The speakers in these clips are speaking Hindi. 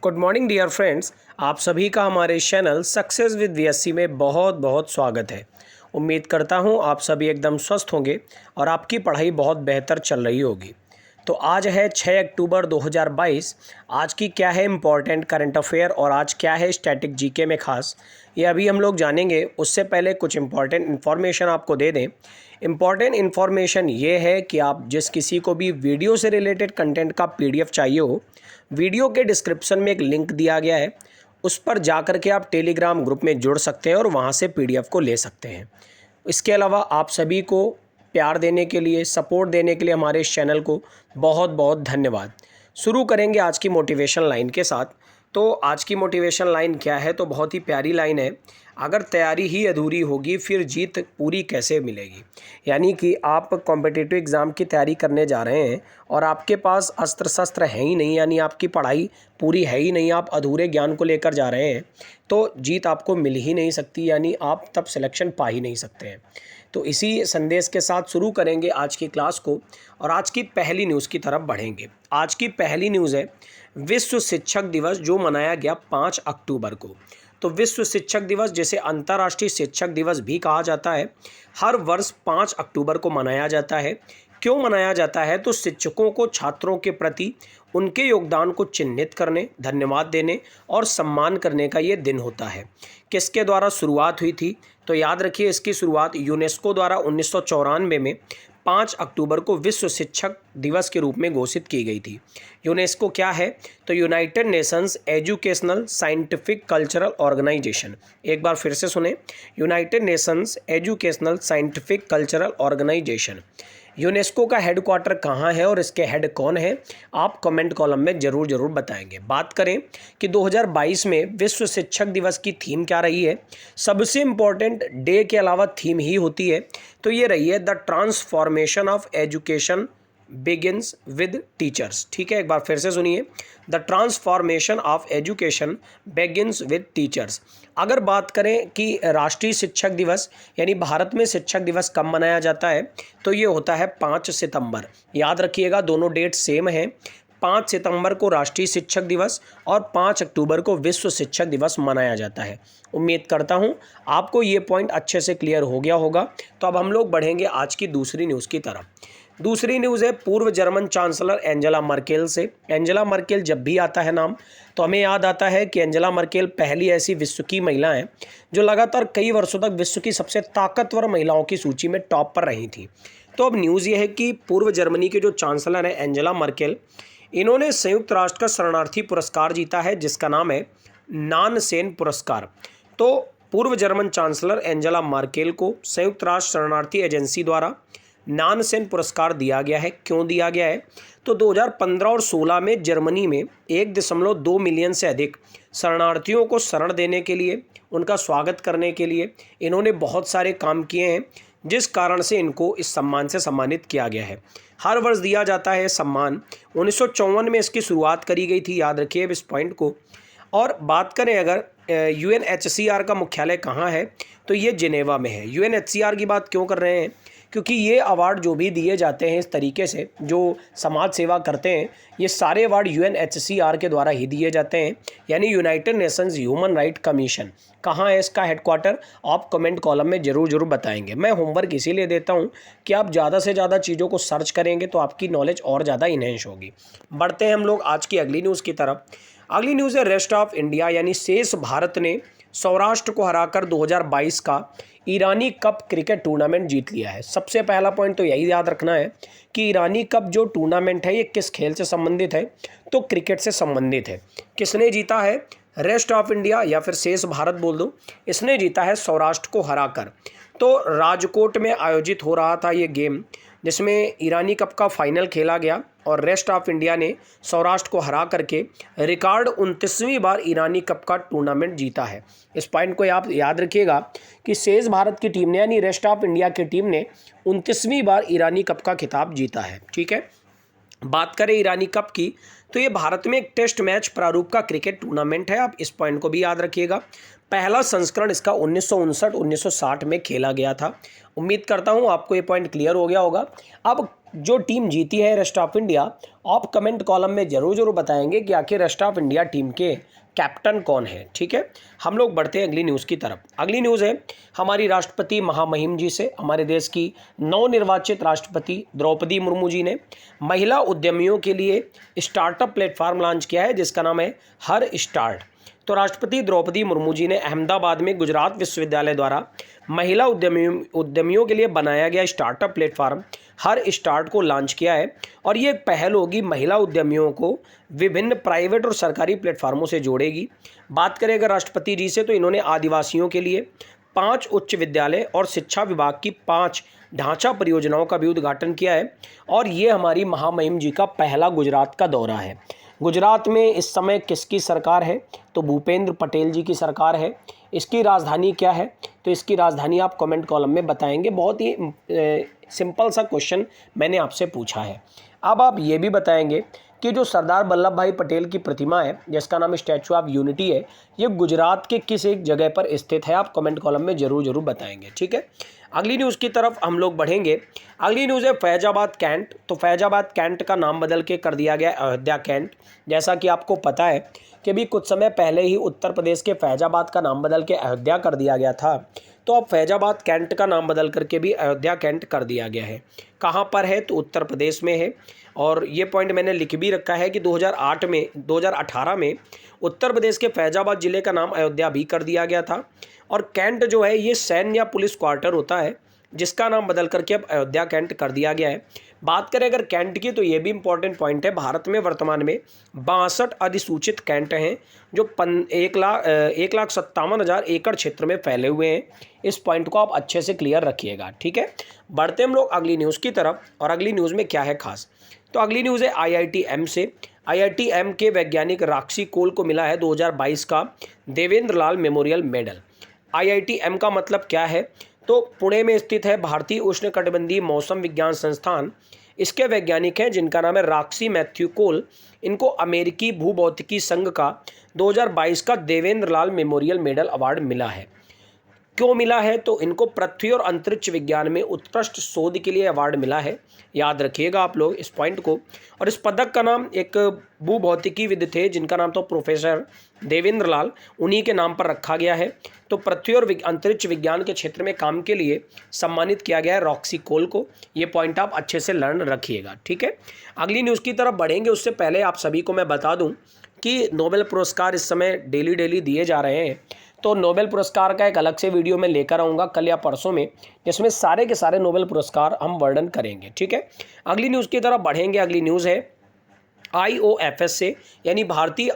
गुड मॉर्निंग डियर फ्रेंड्स, आप सभी का हमारे चैनल सक्सेस विद वीएससी में बहुत बहुत स्वागत है। उम्मीद करता हूं आप सभी एकदम स्वस्थ होंगे और आपकी पढ़ाई बहुत बेहतर चल रही होगी। तो आज है 6 अक्टूबर 2022। आज की क्या है इम्पॉर्टेंट करंट अफेयर और आज क्या है स्टैटिक जीके में खास, ये अभी हम लोग जानेंगे। उससे पहले कुछ इम्पॉर्टेंट इन्फॉर्मेशन आपको दे दें। इम्पॉर्टेंट इन्फॉर्मेशन ये है कि आप जिस किसी को भी वीडियो से रिलेटेड कंटेंट का पीडीएफ चाहिए हो, वीडियो के डिस्क्रिप्शन में एक लिंक दिया गया है, उस पर जाकर के आप टेलीग्राम ग्रुप में जुड़ सकते हैं और वहाँ से पीडीएफ को ले सकते हैं। इसके अलावा आप सभी को प्यार देने के लिए, सपोर्ट देने के लिए हमारे इस चैनल को बहुत बहुत धन्यवाद। शुरू करेंगे आज की मोटिवेशन लाइन के साथ। तो आज की मोटिवेशन लाइन क्या है, तो बहुत ही प्यारी लाइन है। अगर तैयारी ही अधूरी होगी फिर जीत पूरी कैसे मिलेगी। यानी कि आप कॉम्पिटिटिव एग्ज़ाम की तैयारी करने जा रहे हैं और आपके पास अस्त्र शस्त्र है ही नहीं, यानी आपकी पढ़ाई पूरी है ही नहीं, आप अधूरे ज्ञान को लेकर जा रहे हैं, तो जीत आपको मिल ही नहीं सकती, यानी आप तब सिलेक्शन पा ही नहीं सकते हैं। तो इसी संदेश के साथ शुरू करेंगे आज की क्लास को और आज की पहली न्यूज़ की तरफ बढ़ेंगे। आज की पहली न्यूज़ है विश्व शिक्षक दिवस, जो मनाया गया 5 अक्टूबर को। तो विश्व शिक्षक दिवस, जिसे अंतर्राष्ट्रीय शिक्षक दिवस भी कहा जाता है, हर वर्ष 5 अक्टूबर को मनाया जाता है। क्यों मनाया जाता है, तो शिक्षकों को छात्रों के प्रति उनके योगदान को चिन्हित करने, धन्यवाद देने और सम्मान करने का ये दिन होता है। किसके द्वारा शुरुआत हुई थी, तो याद रखिए इसकी शुरुआत यूनेस्को द्वारा 1994 में 5 अक्टूबर को विश्व शिक्षक दिवस के रूप में घोषित की गई थी। यूनेस्को क्या है, तो United Nations educational scientific cultural organisation. एक बार फिर से सुने, United Nations educational scientific cultural organisation. UNESCO का हेडक्वार्टर कहाँ है और इसके हेड कौन है, आप कमेंट कॉलम में ज़रूर बताएंगे। बात करें कि 2022 में विश्व शिक्षक दिवस की थीम क्या रही है, सबसे इम्पॉर्टेंट डे के अलावा थीम ही होती है, तो ये रही है the transformation of education begins with teachers. ठीक है, एक बार फिर से सुनिए, the transformation of education begins with teachers. अगर बात करें कि राष्ट्रीय शिक्षक दिवस यानी भारत में शिक्षक दिवस कब मनाया जाता है, तो ये होता है 5 सितंबर। याद रखिएगा दोनों डेट सेम है, 5 सितंबर को राष्ट्रीय शिक्षक दिवस और 5 अक्टूबर को विश्व शिक्षक दिवस मनाया जाता है। उम्मीद करता हूँ आपको ये पॉइंट अच्छे से क्लियर हो गया होगा। तो अब हम लोग बढ़ेंगे आज की दूसरी न्यूज़ की तरफ। दूसरी न्यूज़ है पूर्व जर्मन चांसलर एंजेला मर्केल से। एंजेला मर्केल जब भी आता है नाम, तो हमें याद आता है कि एंजेला मर्केल पहली ऐसी विश्व की महिला हैं जो लगातार कई वर्षों तक विश्व की सबसे ताकतवर महिलाओं की सूची में टॉप पर रही थी। तो अब न्यूज़ ये है कि पूर्व जर्मनी के जो चांसलर हैं एंजेला मर्केल, इन्होंने संयुक्त राष्ट्र का शरणार्थी पुरस्कार जीता है, जिसका नाम है नानसेन पुरस्कार। तो पूर्व जर्मन चांसलर एंजेला मर्केल को संयुक्त राष्ट्र शरणार्थी एजेंसी द्वारा नानसेन पुरस्कार दिया गया है। क्यों दिया गया है, तो 2015 और 16 में जर्मनी में 1.2 मिलियन से अधिक शरणार्थियों को शरण देने के लिए, उनका स्वागत करने के लिए इन्होंने बहुत सारे काम किए हैं, जिस कारण से इनको इस सम्मान से सम्मानित किया गया है। हर वर्ष दिया जाता है सम्मान। 1954 में इसकी शुरुआत करी गई थी, याद रखिए इस पॉइंट को। और बात करें अगर यूएनएचसीआर का मुख्यालय कहाँ है, तो ये जिनेवा में है। यूएनएचसीआर की बात क्यों कर रहे हैं, क्योंकि ये अवार्ड जो भी दिए जाते हैं इस तरीके से, जो समाज सेवा करते हैं, ये सारे अवार्ड यूएनएचसीआर के द्वारा ही दिए जाते हैं, यानी United Nations human right commission. कहाँ है इसका हेडक्वार्टर, आप कमेंट कॉलम में ज़रूर बताएंगे। मैं होमवर्क इसीलिए देता हूँ कि आप ज़्यादा से ज़्यादा चीज़ों को सर्च करेंगे तो आपकी नॉलेज और ज़्यादा इन्हेंस होगी। बढ़ते हैं हम लोग आज की अगली न्यूज़ की तरफ। अगली न्यूज़ है रेस्ट ऑफ इंडिया, यानी शेष भारत ने सौराष्ट्र को हराकर 2022 का ईरानी कप क्रिकेट टूर्नामेंट जीत लिया है। सबसे पहला पॉइंट तो यही याद रखना है कि ईरानी कप जो टूर्नामेंट है ये किस खेल से संबंधित है, तो क्रिकेट से संबंधित है। किसने जीता है, रेस्ट ऑफ इंडिया या फिर शेष भारत बोल दो, इसने जीता है सौराष्ट्र को हराकर। तो राजकोट में आयोजित हो रहा था ये गेम, जिसमें ईरानी कप का फाइनल खेला गया और रेस्ट ऑफ इंडिया ने सौराष्ट्र को हरा करके रिकॉर्ड 29वीं बार ईरानी कप का टूर्नामेंट जीता है। इस पॉइंट को आप याद रखिएगा कि शेष भारत की टीम ने यानी रेस्ट ऑफ इंडिया की टीम ने 29वीं बार ईरानी कप का खिताब जीता है। ठीक है, बात करें ईरानी कप की, तो ये भारत में एक टेस्ट मैच प्रारूप का क्रिकेट टूर्नामेंट है, आप इस पॉइंट को भी याद रखिएगा। पहला संस्करण इसका 1959-1960 में खेला गया था। उम्मीद करता हूँ आपको ये पॉइंट क्लियर हो गया होगा। अब जो टीम जीती है रेस्ट ऑफ इंडिया, आप कमेंट कॉलम में जरूर बताएंगे कि आखिर रेस्ट ऑफ इंडिया टीम के कैप्टन कौन है। ठीक है, हम लोग बढ़ते हैं अगली न्यूज़ की तरफ। अगली न्यूज़ है हमारी राष्ट्रपति महामहिम जी से। हमारे देश की नवनिर्वाचित राष्ट्रपति द्रौपदी मुर्मू जी ने महिला उद्यमियों के लिए स्टार्टअप प्लेटफॉर्म लॉन्च किया है जिसका नाम है हर स्टार्ट। तो राष्ट्रपति द्रौपदी मुर्मू जी ने अहमदाबाद में गुजरात विश्वविद्यालय द्वारा महिला उद्यमियों के लिए बनाया गया स्टार्टअप प्लेटफॉर्म हर स्टार्ट को लॉन्च किया है और ये एक पहल होगी, महिला उद्यमियों को विभिन्न प्राइवेट और सरकारी प्लेटफार्मों से जोड़ेगी। बात करें अगर राष्ट्रपति जी से, तो इन्होंने आदिवासियों के लिए 5 उच्च विद्यालय और शिक्षा विभाग की 5 ढांचा परियोजनाओं का भी उद्घाटन किया है और ये हमारी महामहिम जी का पहला गुजरात का दौरा है। गुजरात में इस समय किसकी सरकार है? तो भूपेंद्र पटेल जी की सरकार है। इसकी राजधानी क्या है? तो इसकी राजधानी आप कमेंट कॉलम में बताएंगे। बहुत ही सिंपल सा क्वेश्चन मैंने आपसे पूछा है। अब आप ये भी बताएंगे कि जो सरदार वल्लभ भाई पटेल की प्रतिमा है जिसका नाम स्टैचू ऑफ यूनिटी है, ये गुजरात के किस एक जगह पर स्थित है? आप कमेंट कॉलम में जरूर बताएंगे। ठीक है, अगली न्यूज़ की तरफ हम लोग बढ़ेंगे। अगली न्यूज़ है फैजाबाद कैंट। तो फैजाबाद कैंट का नाम बदल के कर दिया गया अयोध्या कैंट। जैसा कि आपको पता है कि अभी कुछ समय पहले ही उत्तर प्रदेश के फैजाबाद का नाम बदल के अयोध्या कर दिया गया था, तो अब फैजाबाद कैंट का नाम बदल करके भी अयोध्या कैंट कर दिया गया है। कहाँ पर है? तो उत्तर प्रदेश में है। और ये पॉइंट मैंने लिख भी रखा है कि 2018 में उत्तर प्रदेश के फैजाबाद ज़िले का नाम अयोध्या भी कर दिया गया था। और कैंट जो है ये सैन्य या पुलिस क्वार्टर होता है जिसका नाम बदल करके अब अयोध्या कैंट कर दिया गया है। बात करें अगर कैंट की, तो ये भी इंपॉर्टेंट पॉइंट है। भारत में वर्तमान में 62 अधिसूचित कैंट हैं जो 1,57,000 एकड़ क्षेत्र में फैले हुए हैं। इस पॉइंट को आप अच्छे से क्लियर रखिएगा। ठीक है, बढ़ते हम लोग अगली न्यूज़ की तरफ। और अगली न्यूज़ में क्या है खास? तो अगली न्यूज़ है IITM से। IITM के वैज्ञानिक राक्षी कोल को मिला है 2022 का देवेंद्र लाल मेमोरियल मेडल। IITM का मतलब क्या है? तो पुणे में स्थित है भारतीय उष्णकटिबंधीय मौसम विज्ञान संस्थान। इसके वैज्ञानिक हैं जिनका नाम है राक्षी मैथ्यू कोल। इनको अमेरिकी भूभौतिकी संघ का 2022 का देवेंद्र लाल मेमोरियल मेडल अवार्ड मिला है। क्यों मिला है? तो इनको पृथ्वी और अंतरिक्ष विज्ञान में उत्कृष्ट शोध के लिए अवार्ड मिला है। याद रखिएगा आप लोग इस पॉइंट को। और इस पदक का नाम एक भूभौतिकीविद थे जिनका नाम तो प्रोफेसर देवेंद्र लाल, उन्हीं के नाम पर रखा गया है। तो पृथ्वी और अंतरिक्ष विज्ञान के क्षेत्र में काम के लिए सम्मानित किया गया है रॉक्सी कोल को। ये पॉइंट आप अच्छे से लर्न रखिएगा। ठीक है, अगली न्यूज़ की तरफ बढ़ेंगे। उससे पहले आप सभी को मैं बता दूं कि नोबेल पुरस्कार इस समय डेली दिए जा रहे हैं। तो नोबेल पुरस्कार का एक अलग से वीडियो मैं लेकर आऊँगा कल या परसों में, जिसमें सारे के सारे नोबेल पुरस्कार हम वर्णन करेंगे। ठीक है, अगली न्यूज़ की तरफ बढ़ेंगे। अगली न्यूज़ है IOFS से, यानी भारतीय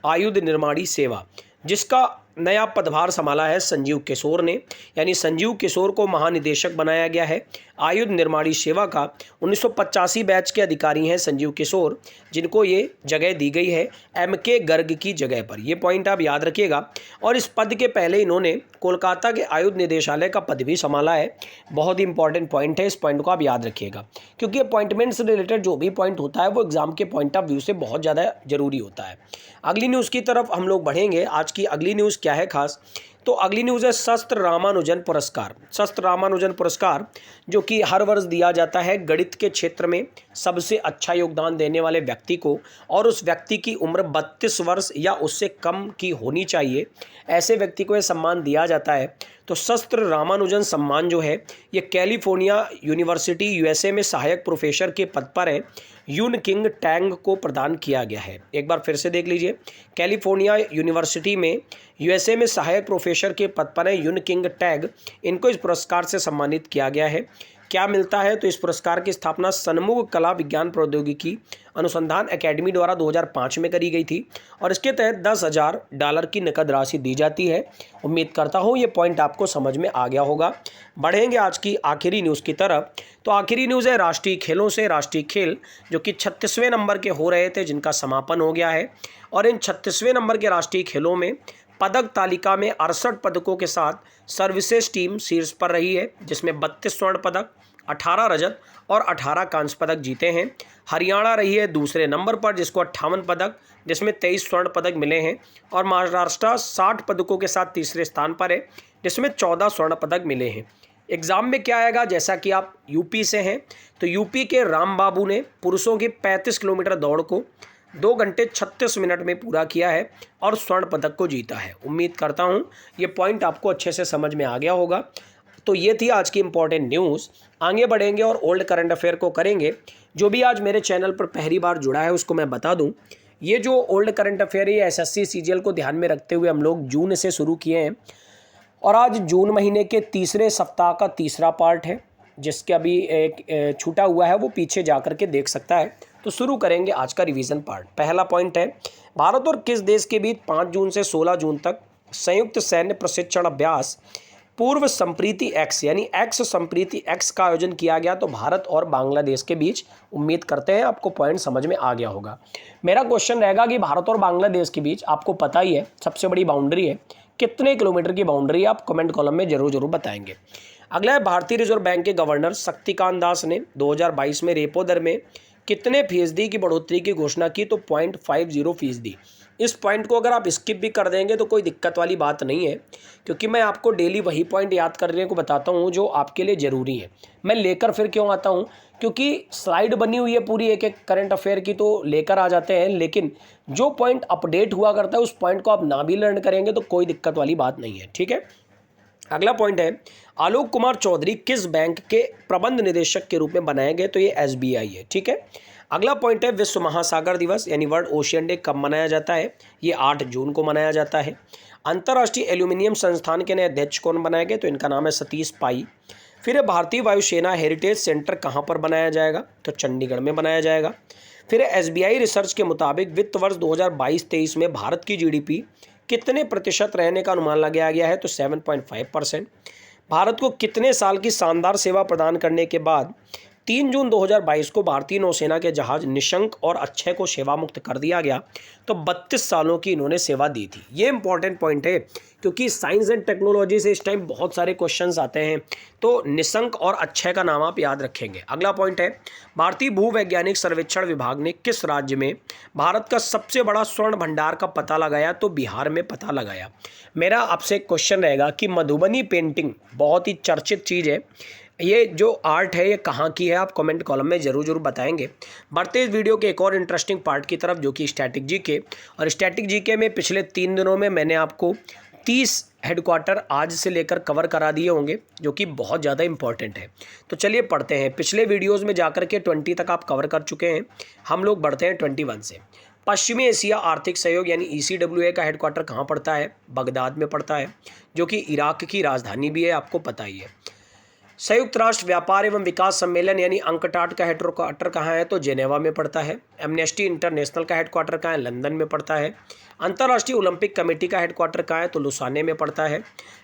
आयुध निर्माणी सेवा, जिसका नया पदभार संभाला है संजीव किशोर ने। यानी संजीव किशोर को महानिदेशक बनाया गया है आयुध निर्माणी सेवा का। 1985 बैच के अधिकारी हैं संजीव किशोर, जिनको ये जगह दी गई है MK गर्ग की जगह पर। ये पॉइंट आप याद रखिएगा। और इस पद के पहले इन्होंने कोलकाता के आयुध निदेशालय का पद भी संभाला है। बहुत ही इंपॉर्टेंट पॉइंट है, इस पॉइंट को आप याद रखिएगा, क्योंकि अपॉइंटमेंट से रिलेटेड जो भी पॉइंट होता है वो एग्जाम के पॉइंट ऑफ व्यू से बहुत ज़्यादा जरूरी होता है। अगली न्यूज़ की तरफ हम लोग बढ़ेंगे। आज की अगली न्यूज़ क्या है खास? तो अगली न्यूज़ है शस्त्र रामानुजन पुरस्कार। शस्त्र रामानुजन पुरस्कार जो कि हर वर्ष दिया जाता है गणित के क्षेत्र में सबसे अच्छा योगदान देने वाले व्यक्ति को, और उस व्यक्ति की उम्र 32 वर्ष या उससे कम की होनी चाहिए। ऐसे व्यक्ति को यह सम्मान दिया जाता है। तो शस्त्र रामानुजन सम्मान जो है ये कैलिफोर्निया यूनिवर्सिटी USA में सहायक प्रोफेसर के पद पर है यून किंग टैंग को प्रदान किया गया है। एक बार फिर से देख लीजिए, कैलिफोर्निया यूनिवर्सिटी में USA में सहायक प्रोफेसर के पद पर है यून किंग टैग, इनको इस पुरस्कार से सम्मानित किया गया है। क्या मिलता है? तो इस पुरस्कार की स्थापना सन्मुख कला विज्ञान प्रौद्योगिकी अनुसंधान एकेडमी द्वारा 2005 में करी गई थी और इसके तहत $10,000 की नकद राशि दी जाती है। उम्मीद करता हूँ ये पॉइंट आपको समझ में आ गया होगा। बढ़ेंगे आज की आखिरी न्यूज़ की तरफ। तो आखिरी न्यूज़ है राष्ट्रीय खेलों से। राष्ट्रीय खेल जो कि 36वें नंबर के हो रहे थे, जिनका समापन हो गया है। और इन 36वें नंबर के राष्ट्रीय खेलों में पदक तालिका में 68 पदकों के साथ सर्विसेज टीम शीर्ष पर रही है, जिसमें 32 स्वर्ण पदक 18 रजत और 18 कांस्य पदक जीते हैं। हरियाणा रही है दूसरे नंबर पर जिसको 58 पदक, जिसमें 23 स्वर्ण पदक मिले हैं। और महाराष्ट्र 60 पदकों के साथ तीसरे स्थान पर है जिसमें 14 स्वर्ण पदक मिले हैं। एग्जाम में क्या आएगा, जैसा कि आप यूपी से हैं तो यूपी के राम बाबू ने पुरुषों की 35 किलोमीटर दौड़ को 2 घंटे 36 मिनट में पूरा किया है और स्वर्ण पदक को जीता है। उम्मीद करता हूं ये पॉइंट आपको अच्छे से समझ में आ गया होगा। तो ये थी आज की इंपॉर्टेंट न्यूज़। आगे बढ़ेंगे और ओल्ड करंट अफेयर को करेंगे। जो भी आज मेरे चैनल पर पहली बार जुड़ा है उसको मैं बता दूं, ये जो ओल्ड करंट अफेयर है एसएससी सीजीएल को ध्यान में रखते हुए हम लोग जून से शुरू किए हैं और आज जून महीने के तीसरे सप्ताह का तीसरा पार्ट है। जिसके अभी एक छूटा हुआ है वो पीछे जा कर के देख सकता है। तो शुरू करेंगे आज का रिवीजन पार्ट। पहला पॉइंट है, भारत और किस देश के बीच 5 जून से 16 जून तक संयुक्त सैन्य प्रशिक्षण अभ्यास पूर्व संप्रीति एक्स यानी एक्स संप्रीति एक्स का आयोजन किया गया? तो भारत और बांग्लादेश के बीच। उम्मीद करते हैं आपको पॉइंट समझ में आ गया होगा। मेरा क्वेश्चन रहेगा कि भारत और बांग्लादेश के बीच आपको पता ही है सबसे बड़ी बाउंड्री है, कितने किलोमीटर की बाउंड्री है? आप कमेंट कॉलम में जरूर बताएंगे। अगला है, भारतीय रिजर्व बैंक के गवर्नर शक्तिकांत दास ने 2022 में रेपो दर में कितने फीसदी की बढ़ोतरी की घोषणा की? तो 0.50%। इस पॉइंट को अगर आप स्किप भी कर देंगे तो कोई दिक्कत वाली बात नहीं है, क्योंकि मैं आपको डेली वही पॉइंट याद करने को बताता हूँ जो आपके लिए ज़रूरी है। मैं लेकर फिर क्यों आता हूँ, क्योंकि स्लाइड बनी हुई है पूरी एक एक करंट अफेयर की, तो लेकर आ जाते हैं, लेकिन जो पॉइंट अपडेट हुआ करता है उस पॉइंट को आप ना भी लर्न करेंगे तो कोई दिक्कत वाली बात नहीं है। ठीक है। अगला पॉइंट है, आलोक कुमार चौधरी किस बैंक के प्रबंध निदेशक के रूप में बनाए गए? तो ये एसबीआई है। ठीक है। अगला पॉइंट है, विश्व महासागर दिवस यानी वर्ल्ड ओशियन डे कब मनाया जाता है? ये 8 जून को मनाया जाता है। अंतर्राष्ट्रीय एल्यूमिनियम संस्थान के नए अध्यक्ष कौन बनाए गए? तो इनका नाम है सतीश पाई। फिर भारतीय वायुसेना हेरिटेज सेंटर कहाँ पर बनाया जाएगा? तो चंडीगढ़ में बनाया जाएगा। फिर एसबीआई रिसर्च के मुताबिक वित्त वर्ष 2022-23 में भारत की जीडीपी कितने प्रतिशत रहने का अनुमान लगाया गया है? तो 7.5%। भारत को कितने साल की शानदार सेवा प्रदान करने के बाद 3 जून 2022 को भारतीय नौसेना के जहाज निशंक और अक्षय को सेवा मुक्त कर दिया गया? तो 32 सालों की इन्होंने सेवा दी थी। ये इंपॉर्टेंट पॉइंट है क्योंकि साइंस एंड टेक्नोलॉजी से इस टाइम बहुत सारे क्वेश्चंस आते हैं, तो निशंक और अक्षय का नाम आप याद रखेंगे। अगला पॉइंट है, भारतीय भूवैज्ञानिक सर्वेक्षण विभाग ने किस राज्य में भारत का सबसे बड़ा स्वर्ण भंडार का पता लगाया? तो बिहार में पता लगाया। मेरा आपसे एक क्वेश्चन रहेगा कि मधुबनी पेंटिंग बहुत ही चर्चित चीज़ है, ये जो आर्ट है ये कहाँ की है? आप कमेंट कॉलम में जरूर बताएंगे। बढ़ते इस वीडियो के एक और इंटरेस्टिंग पार्ट की तरफ, जो कि स्टैटिक जीके। और स्टैटिक जीके में पिछले 3 दिनों में मैंने आपको 30 हेडक्वार्टर आज से लेकर कवर करा दिए होंगे, जो कि बहुत ज़्यादा इंपॉर्टेंट है। तो चलिए पढ़ते हैं। पिछले वीडियोज़ में जाकर के 20 तक आप कवर कर चुके हैं, हम लोग बढ़ते हैं 21 से। पश्चिमी एशिया आर्थिक सहयोग यानी ECWA का हेडक्वार्टर कहाँ पड़ता है? बगदाद में पड़ता है, जो कि इराक की राजधानी भी है, आपको पता ही है। संयुक्त राष्ट्र व्यापार एवं विकास सम्मेलन यानी अंकटाड का हेडक्वार्टर कहाँ है? तो जेनेवा में पड़ता है। एमनेस्टी इंटरनेशनल का हेडक्वार्टर कहाँ है? लंदन में पड़ता है। अंतर्राष्ट्रीय ओलंपिक कमेटी का हेडक्वार्टर कहाँ है? तो लुसाने में पड़ता है।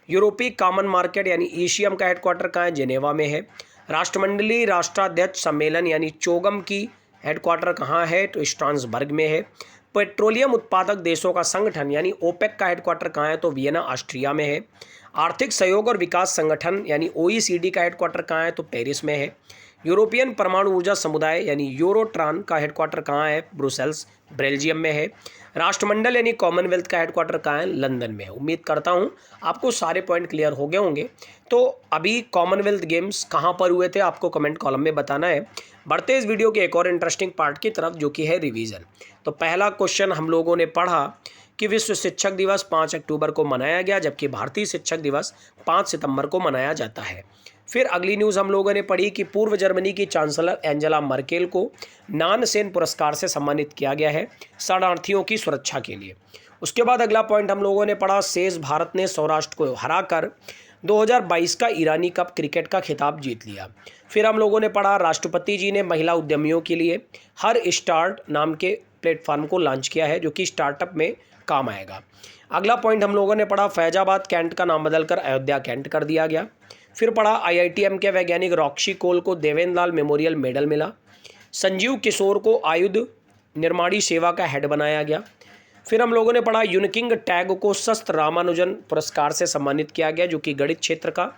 यूरोपीय कॉमन मार्केट यानी ECM का हेडक्वार्टर कहाँ है? जेनेवा में है। राष्ट्रमंडलीय राष्ट्राध्यक्ष सम्मेलन यानी चोगम की हेडक्वार्टर कहाँ है? तो स्ट्रासबर्ग में है। पेट्रोलियम उत्पादक देशों का संगठन यानी ओपेक का हेडक्वार्टर कहाँ है? तो वियना ऑस्ट्रिया में है। आर्थिक सहयोग और विकास संगठन यानी OECD का हेडक्वार्टर कहाँ है? तो पेरिस में है। यूरोपियन परमाणु ऊर्जा समुदाय यानी यूरोट्रान का हेडक्वार्टर कहाँ है? ब्रुसेल्स बेल्जियम में है। राष्ट्रमंडल यानी कॉमनवेल्थ का हेडक्वार्टर कहाँ है? लंदन में है। उम्मीद करता हूँ आपको सारे पॉइंट क्लियर हो गए होंगे। तो अभी कॉमनवेल्थ गेम्स कहाँ पर हुए थे आपको कमेंट कॉलम में बताना है। बढ़ते इस वीडियो के एक और इंटरेस्टिंग पार्ट की तरफ, जो कि है रिवीजन। तो पहला क्वेश्चन हम लोगों ने पढ़ा कि विश्व शिक्षक दिवस 5 अक्टूबर को मनाया गया, जबकि भारतीय शिक्षक दिवस 5 सितंबर को मनाया जाता है। फिर अगली न्यूज़ हम लोगों ने पढ़ी कि पूर्व जर्मनी की चांसलर एंजेला मर्केल को नानसेन पुरस्कार से सम्मानित किया गया है शरणार्थियों की सुरक्षा के लिए। उसके बाद अगला पॉइंट हम लोगों ने पढ़ा, शेष भारत ने सौराष्ट्र को हराकर 2022 का ईरानी कप क्रिकेट का खिताब जीत लिया। फिर हम लोगों ने पढ़ा, राष्ट्रपति जी ने महिला उद्यमियों के लिए हर स्टार्ट नाम के प्लेटफॉर्म को लॉन्च किया है, जो कि स्टार्टअप में काम आएगा। अगला पॉइंट हम लोगों ने पढ़ा, फैजाबाद कैंट का नाम बदलकर अयोध्या कैंट कर दिया गया। फिर पढ़ा, IITM के वैज्ञानिक रॉक्सी कोल को देवेंद्र लाल मेमोरियल मेडल मिला। संजीव किशोर को आयुध निर्माणी सेवा का हेड बनाया गया। फिर हम लोगों ने पढ़ा, यूनकिंग टैग को शस्त्र रामानुजन पुरस्कार से सम्मानित किया गया, जो कि गणित क्षेत्र का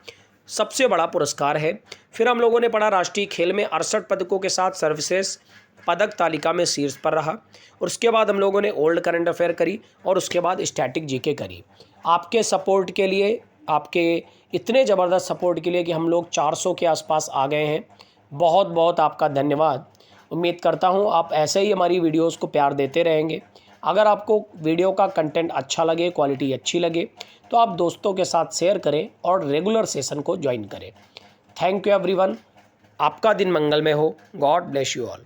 सबसे बड़ा पुरस्कार है। फिर हम लोगों ने पढ़ा राष्ट्रीय खेल में 68 पदकों के साथ सर्वश्रेष्ठ पदक तालिका में शीर्ष पर रहा। और उसके बाद हम लोगों ने ओल्ड करंट अफेयर करी और उसके बाद स्टैटिक जीके करी। आपके सपोर्ट के लिए, आपके इतने ज़बरदस्त सपोर्ट के लिए कि हम लोग 400 के आसपास आ गए हैं, बहुत बहुत आपका धन्यवाद। उम्मीद करता हूँ आप ऐसे ही हमारी वीडियोस को प्यार देते रहेंगे। अगर आपको वीडियो का कंटेंट अच्छा लगे, क्वालिटी अच्छी लगे, तो आप दोस्तों के साथ शेयर करें और रेगुलर सेशन को ज्वाइन करें। Thank you everyone. आपका दिन मंगलमय हो। God bless you all.